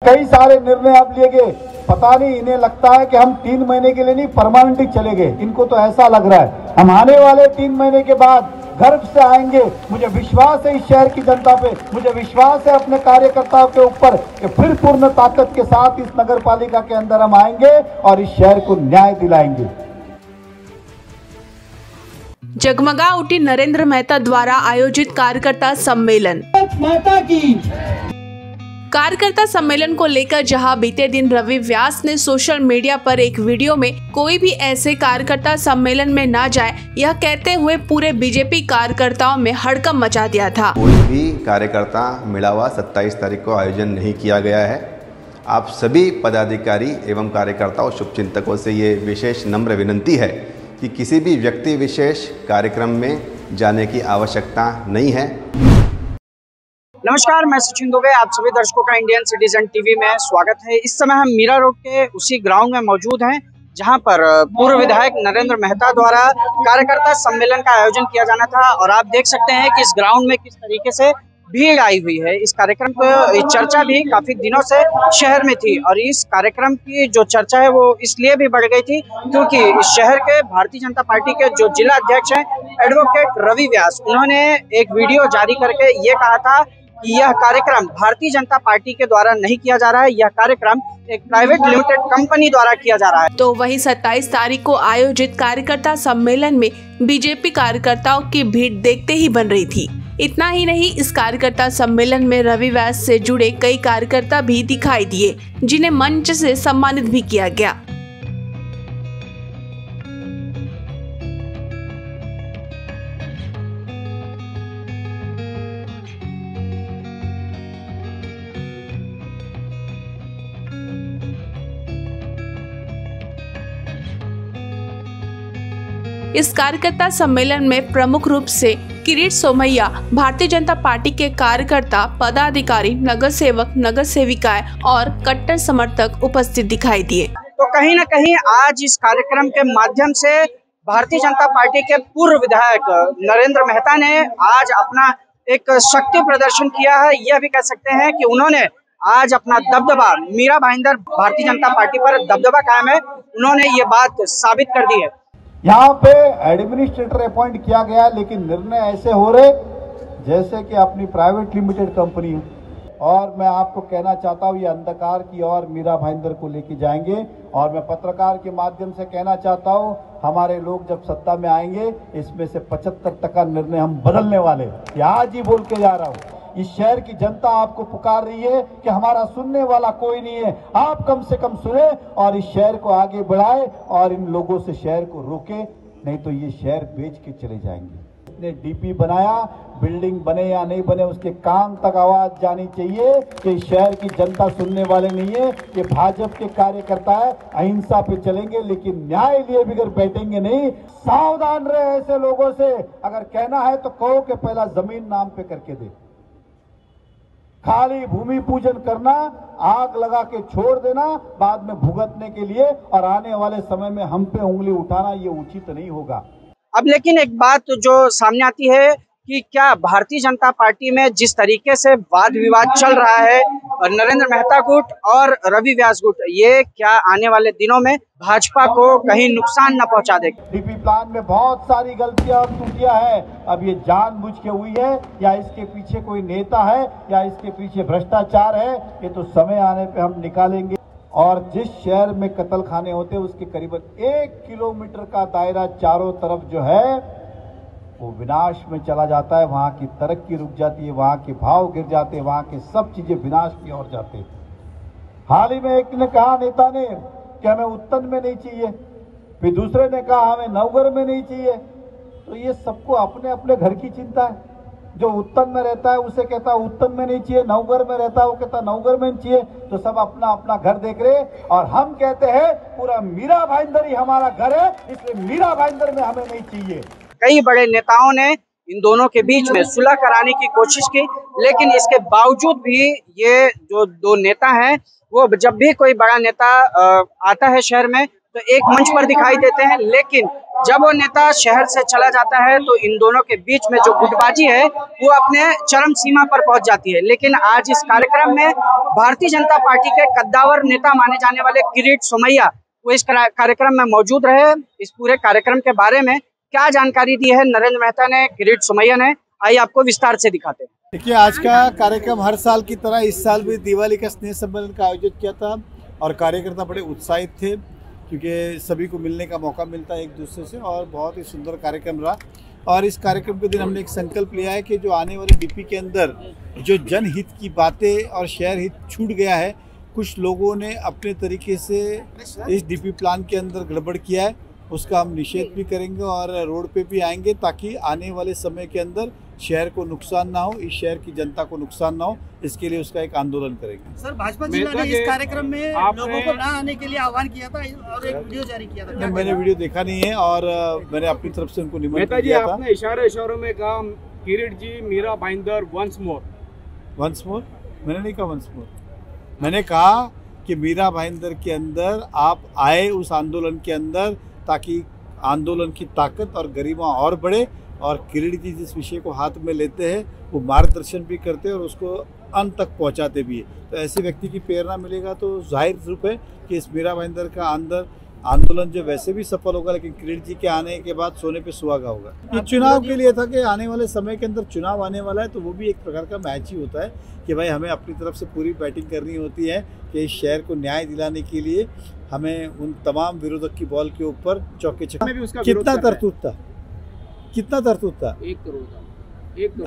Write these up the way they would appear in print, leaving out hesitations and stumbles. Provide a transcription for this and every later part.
कई सारे निर्णय अब लिए गए। पता नहीं इन्हें लगता है कि हम 3 महीने के लिए नहीं परमानेंटली चले गए, इनको तो ऐसा लग रहा है हम आने वाले 3 महीने के बाद गर्व से आएंगे। मुझे विश्वास है इस शहर की जनता पे, मुझे विश्वास है अपने कार्यकर्ताओं के ऊपर कि फिर पूर्ण ताकत के साथ इस नगर पालिका के अंदर हम आएंगे और इस शहर को न्याय दिलाएंगे। जगमगा उठी नरेंद्र मेहता द्वारा आयोजित कार्यकर्ता सम्मेलन। कार्यकर्ता सम्मेलन को लेकर जहां बीते दिन रवि व्यास ने सोशल मीडिया पर एक वीडियो में कोई भी ऐसे कार्यकर्ता सम्मेलन में ना जाए यह कहते हुए पूरे बीजेपी कार्यकर्ताओं में हड़कंप मचा दिया था। कोई भी कार्यकर्ता मिलावा 27 तारीख को आयोजन नहीं किया गया है। आप सभी पदाधिकारी एवं कार्यकर्ताओं शुभचिंतकों से ये विशेष नम्र विनंती है कि किसी भी व्यक्ति विशेष कार्यक्रम में जाने की आवश्यकता नहीं है। नमस्कार, मैं सचिन दुबे, आप सभी दर्शकों का इंडियन सिटीजन टीवी में स्वागत है। इस समय हम मीरा रोड के उसी ग्राउंड में मौजूद हैं जहां पर पूर्व विधायक नरेंद्र मेहता द्वारा कार्यकर्ता सम्मेलन का आयोजन किया जाना था और आप देख सकते हैं कि इस ग्राउंड में किस तरीके से भीड़ आई हुई है। इस कार्यक्रम पर चर्चा भी काफी दिनों से शहर में थी और इस कार्यक्रम की जो चर्चा है वो इसलिए भी बढ़ गई थी क्योंकि इस शहर के भारतीय जनता पार्टी के जो जिला अध्यक्ष हैं एडवोकेट रवि व्यास, उन्होंने एक वीडियो जारी करके ये कहा था कि यह कार्यक्रम भारतीय जनता पार्टी के द्वारा नहीं किया जा रहा है, यह कार्यक्रम एक प्राइवेट लिमिटेड कंपनी द्वारा किया जा रहा है। तो वहीं 27 तारीख को आयोजित कार्यकर्ता सम्मेलन में बीजेपी कार्यकर्ताओं की भीड़ देखते ही बन रही थी। इतना ही नहीं, इस कार्यकर्ता सम्मेलन में रवि व्यास से जुड़े कई कार्यकर्ता भी दिखाई दिए जिन्हें मंच से सम्मानित भी किया गया। इस कार्यकर्ता सम्मेलन में प्रमुख रूप से किरीट सोमैया, भारतीय जनता पार्टी के कार्यकर्ता, पदाधिकारी, नगर सेवक, नगर सेविकाएं और कट्टर समर्थक उपस्थित दिखाई दिए। तो कहीं न कहीं आज इस कार्यक्रम के माध्यम से भारतीय जनता पार्टी के पूर्व विधायक नरेंद्र मेहता ने आज अपना एक शक्ति प्रदर्शन किया है। यह भी कह सकते हैं कि उन्होंने आज अपना दबदबा, मीरा भाईंदर भारतीय जनता पार्टी पर दबदबा कायम है, उन्होंने ये बात साबित कर दी है। यहाँ पे एडमिनिस्ट्रेटर अपॉइंट किया गया, लेकिन निर्णय ऐसे हो रहे जैसे कि अपनी प्राइवेट लिमिटेड कंपनी हो। और मैं आपको कहना चाहता हूँ ये अंधकार की ओर मीरा भाईंदर को लेके जाएंगे और मैं पत्रकार के माध्यम से कहना चाहता हूँ हमारे लोग जब सत्ता में आएंगे इसमें से 75% निर्णय हम बदलने वाले। आज ही बोल के जा रहा हूँ, इस शहर की जनता आपको पुकार रही है कि हमारा सुनने वाला कोई नहीं है, आप कम से कम सुने और इस शहर को आगे बढ़ाए और इन लोगों से शहर को रोके, नहीं तो ये शहर बेच के चले जाएंगे। इसने डीपी बनाया, बिल्डिंग बने या नहीं बने उसके कान तक आवाज जानी चाहिए कि इस शहर की जनता सुनने वाले नहीं है। ये भाजपा के कार्यकर्ता है, अहिंसा पे चलेंगे लेकिन न्याय लिए बगैर बैठेंगे नहीं। सावधान रहे ऐसे लोगों से, अगर कहना है तो कहो कि पहला जमीन नाम पे करके दे। खाली भूमि पूजन करना, आग लगा के छोड़ देना बाद में भुगतने के लिए और आने वाले समय में हम पे उंगली उठाना, ये उचित नहीं होगा। अब लेकिन एक बात जो सामने आती है कि क्या भारतीय जनता पार्टी में जिस तरीके से वाद विवाद चल रहा है नरेंद्र मेहता गुट और रवि व्यास गुट, ये क्या आने वाले दिनों में भाजपा को कहीं नुकसान न पहुंचा देगा? डीपी प्लान में बहुत सारी गलतियां और त्रुटियां है। अब ये जानबूझ के हुई है या इसके पीछे कोई नेता है या इसके पीछे भ्रष्टाचार है, ये तो समय आने पे हम निकालेंगे। और जिस शहर में कत्ल खाने होते हैं उसके करीबन 1 किलोमीटर का दायरा चारों तरफ जो है वो विनाश में चला जाता है। वहां की तरक्की रुक जाती है, वहां के भाव गिर जाते हैं, वहां के सब चीजें विनाश की ओर जाते हैं। हाल ही में एक ने कहा, नेता ने, कि हमें उत्तन में नहीं चाहिए, फिर दूसरे ने कहा हमें नवगर में नहीं चाहिए। तो ये सबको अपने अपने घर की चिंता है। जो उत्तन में रहता है उसे कहता है उत्तन में नहीं चाहिए, नवगर में रहता है वो कहता नवगर में नहीं चाहिए। तो सब अपना अपना घर देख रहे और हम कहते हैं पूरा मीरा भाईंदर ही हमारा घर है, इसलिए मीरा भाईंदर में हमें नहीं चाहिए। कई बड़े नेताओं ने इन दोनों के बीच में सुलह कराने की कोशिश की, लेकिन इसके बावजूद भी ये जो दो नेता हैं वो जब भी कोई बड़ा नेता आता है शहर में तो एक मंच पर दिखाई देते हैं, लेकिन जब वो नेता शहर से चला जाता है तो इन दोनों के बीच में जो गुटबाजी है वो अपने चरम सीमा पर पहुंच जाती है। लेकिन आज इस कार्यक्रम में भारतीय जनता पार्टी के कद्दावर नेता माने जाने वाले किरीट सोमैया वो इस कार्यक्रम में मौजूद रहे। इस पूरे कार्यक्रम के बारे में क्या जानकारी दी है नरेंद्र मेहता ने, किरीट सोमैया ने, आइए आपको विस्तार से दिखाते हैं। देखिए, आज का कार्यक्रम हर साल की तरह इस साल भी दिवाली का स्नेह सम्मेलन का आयोजित किया था और कार्यकर्ता बड़े उत्साहित थे क्योंकि सभी को मिलने का मौका मिलता है एक दूसरे से और बहुत ही सुंदर कार्यक्रम रहा। और इस कार्यक्रम के दिन हमने एक संकल्प लिया है कि जो आने वाले डीपी के अंदर जो जनहित की बातें और शहर हित छूट गया है, कुछ लोगों ने अपने तरीके से इस डीपी प्लान के अंदर गड़बड़ किया है, उसका हम निषेध भी करेंगे और रोड पे भी आएंगे ताकि आने वाले समय के अंदर शहर को नुकसान ना हो, इस शहर की जनता को नुकसान ना हो, इसके लिए उसका एक आंदोलन करेंगे। सर, भाजपा जिला ने इस कार्यक्रम में लोगों को ना आने के लिए आह्वान किया था और एक वीडियो जारी किया था। मैंने वीडियो देखा नहीं है और मैंने अपनी तरफ से उनको निमंत्रण दिया था। आपने इशारों में कहा किरीट जी मीरा भाईंदर वंस मोर। मैंने नहीं कहा वंस मोर, मैंने कहा कि मीरा भाईंदर के अंदर आप आए उस आंदोलन के अंदर ताकि आंदोलन की ताकत और गरिमा और बढ़े और किरीट जी जिस विषय को हाथ में लेते हैं वो मार्गदर्शन भी करते हैं और उसको अंत तक पहुंचाते भी है। तो ऐसे व्यक्ति की प्रेरणा मिलेगा तो जाहिर रूप है कि इस मीरा भाईंदर का आंदोलन जो वैसे भी सफल होगा, लेकिन किरीट जी के आने के बाद सोने पे सुहागा होगा। ये चुनाव के लिए था कि आने वाले समय के अंदर चुनाव आने वाला है तो वो भी एक प्रकार का मैच ही होता है कि भाई हमें अपनी तरफ से पूरी बैटिंग करनी होती है कि इस शहर को न्याय दिलाने के लिए हमें उन तमाम विरोधक की बॉल के ऊपर चौके छक्के। कितना तरतूत था? 1 करोड़ था।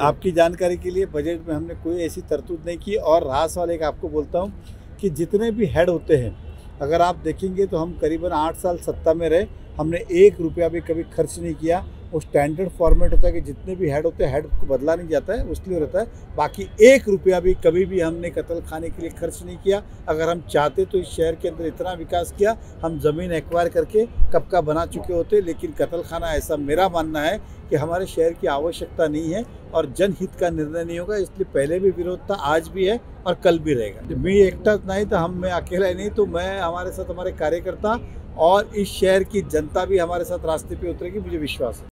आपकी जानकारी के लिए बजट में हमने कोई ऐसी तरतूत नहीं की। और रास वाले का आपको बोलता हूँ कि जितने भी हेड होते हैं, अगर आप देखेंगे तो हम करीबन 8 साल सत्ता में रहे, हमने 1 रुपया भी कभी खर्च नहीं किया। वो स्टैंडर्ड फॉर्मेट होता है कि जितने भी हेड होते हैं, हेड को बदला नहीं जाता है, उसलिए रहता है। बाकी 1 रुपया भी कभी भी हमने कत्ल खाने के लिए खर्च नहीं किया। अगर हम चाहते तो इस शहर के अंदर इतना विकास किया, हम ज़मीन एक्वायर करके कब का बना चुके होते। लेकिन कत्ल खाना, ऐसा मेरा मानना है कि हमारे शहर की आवश्यकता नहीं है और जनहित का निर्णय नहीं होगा। इसलिए पहले भी विरोध था, आज भी है और कल भी रहेगा। मैं एकटा नहीं तो मैं अकेला ही नहीं, तो मैं हमारे साथ हमारे कार्यकर्ता और इस शहर की जनता भी हमारे साथ रास्ते पे उतरेगी, मुझे विश्वास है।